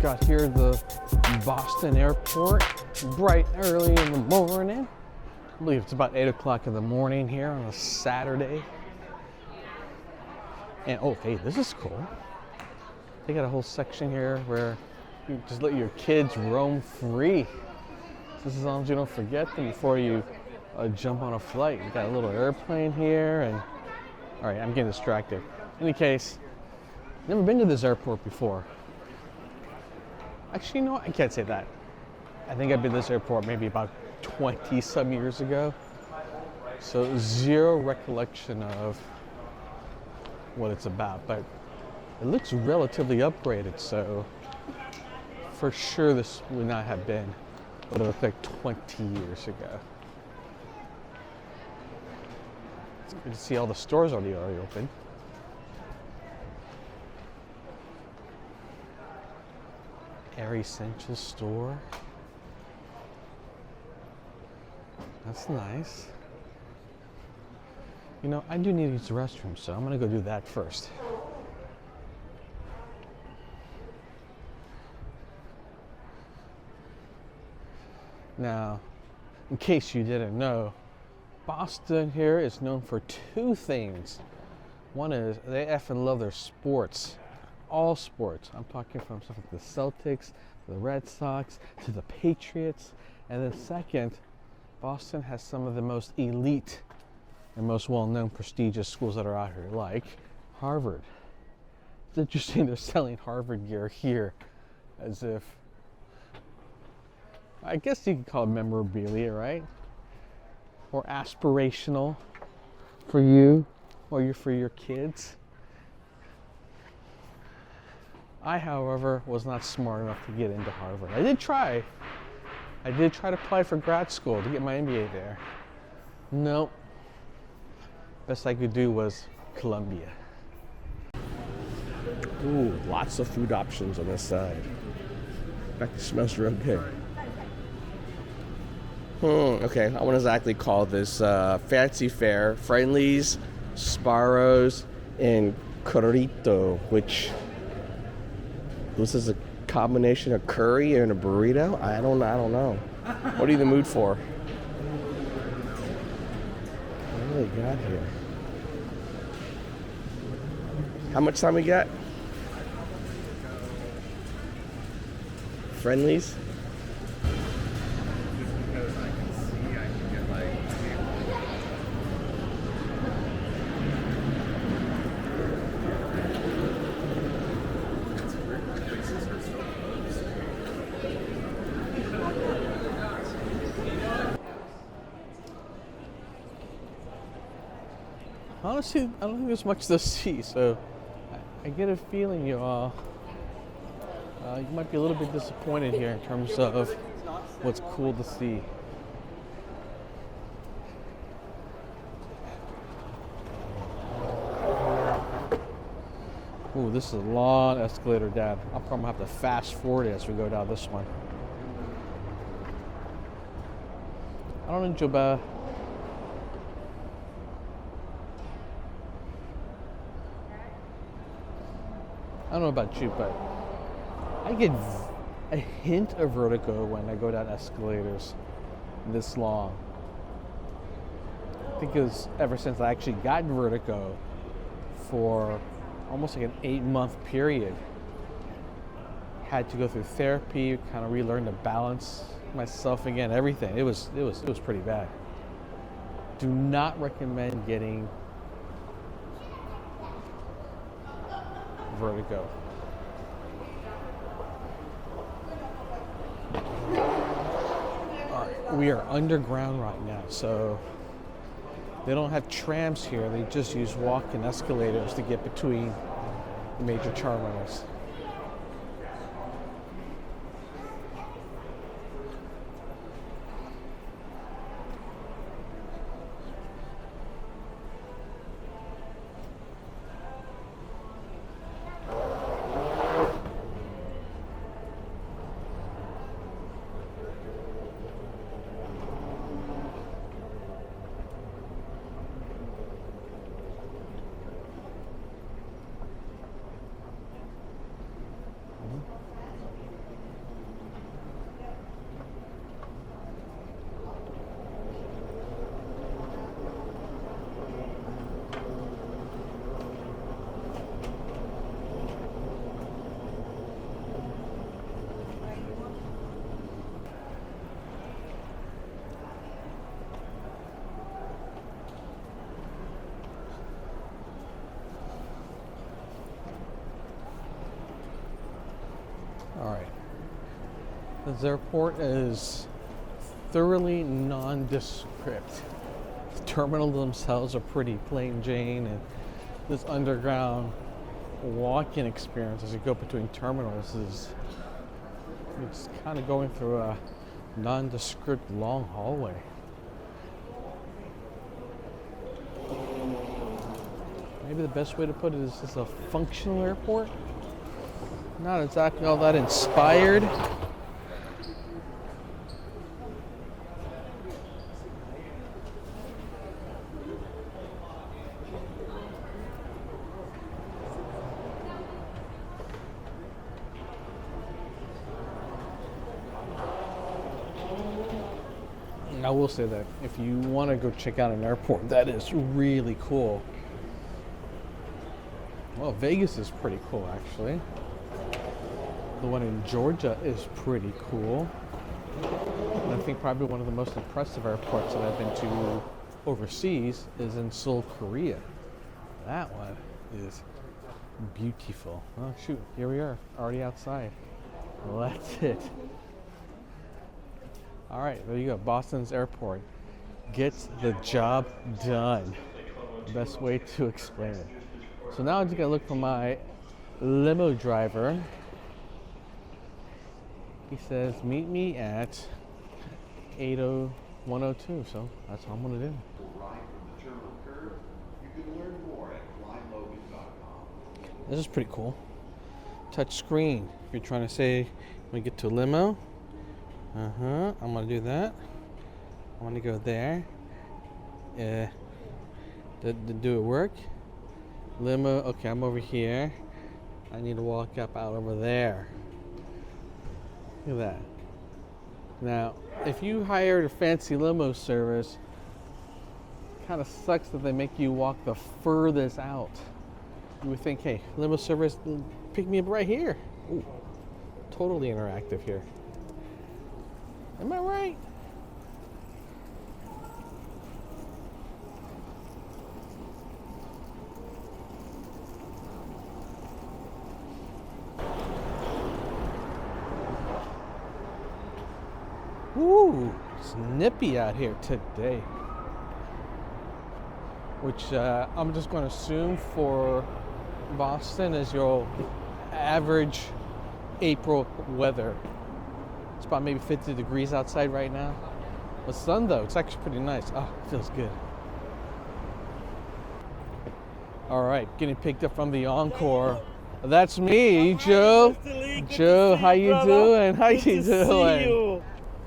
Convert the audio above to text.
Got here at the Boston airport bright early in the morning. I believe it's about 8 o'clock in the morning here on a Saturday. And oh, hey, this is cool. They got a whole section here where you just let your kids roam free. Just as long as you don't forget them before you jump on a flight. You got a little airplane here, and all right, I'm getting distracted. In any case, never been to this airport before. Actually, you know what? I can't say that. I think I've been to this airport maybe about 20 some years ago. So zero recollection of what it's about, but it looks relatively upgraded, so for sure this would not have been what it looked like 20 years ago. It's good to see all the stores already open. Air Essentials store. That's nice. You know, I do need to use the restroom, so I'm gonna go do that first. Now, in case you didn't know, Boston here is known for two things. One is they effing love their sports. All sports. I'm talking from stuff like the Celtics, the Red Sox, to the Patriots. And then second, Boston has some of the most elite and most well-known prestigious schools that are out here, like Harvard. It's interesting they're selling Harvard gear here as if, I guess you could call it memorabilia, right? Or aspirational for you or for your kids. I, however, was not smart enough to get into Harvard. I did try to apply for grad school to get my MBA there. Nope. Best I could do was Columbia. Ooh, lots of food options on this side. In fact, it smells real good. Okay, I want to exactly call this fancy fare. Friendlies, Sparrows, and Corrito, which this is a combination of curry and a burrito. I don't know. What are you in the mood for? What do they got here? How much time we got? Friendlies? Honestly, I don't think there's much to see, so I get a feeling you might be a little bit disappointed here in terms of what's cool to see. Ooh, this is a long escalator, Dad. I'll probably have to fast forward as we go down this one. I don't know, Joba. I don't know about you, but I get a hint of vertigo when I go down escalators this long. I think it was ever since I actually got vertigo for almost like an 8-month period. Had to go through therapy, kind of relearn to balance myself again, everything. It was pretty bad. Do not recommend getting vertigo. Alright, we are underground right now, so they don't have trams here. They just use walk-in escalators to get between major terminals. All right. This airport is thoroughly nondescript. The terminals themselves are pretty plain Jane, and this underground walking experience as you go between terminals is it's kind of going through a nondescript long hallway. Maybe the best way to put it is it's a functional airport. Not exactly all that inspired. I will say that if you want to go check out an airport, that is really cool. Well, Vegas is pretty cool, actually. The one in Georgia is pretty cool. And I think probably one of the most impressive airports that I've been to overseas is in Seoul, Korea. That one is beautiful. Oh, shoot, here we are, already outside. Well, that's it. All right, there you go. Boston's airport gets the job done. Best way to explain it. So now I'm just gonna look for my limo driver. He says, meet me at 80102, so that's what I'm gonna do. This is pretty cool. Touch screen. If you're trying to say, when we get to a limo, I'm gonna do that. I want to go there. Do it work? Limo, okay, I'm over here. I need to walk up out over there. Look at that. Now, if you hired a fancy limo service, kind of sucks that they make you walk the furthest out. You would think, hey, limo service, pick me up right here. Ooh, totally interactive here. Am I right? Ooh, it's nippy out here today. Which I'm just going to assume for Boston is your average April weather. It's about maybe 50 degrees outside right now. The sun though, it's actually pretty nice. Oh, it feels good. All right, getting picked up from the Encore. That's me, Joe. Joe, how you doing? How you doing?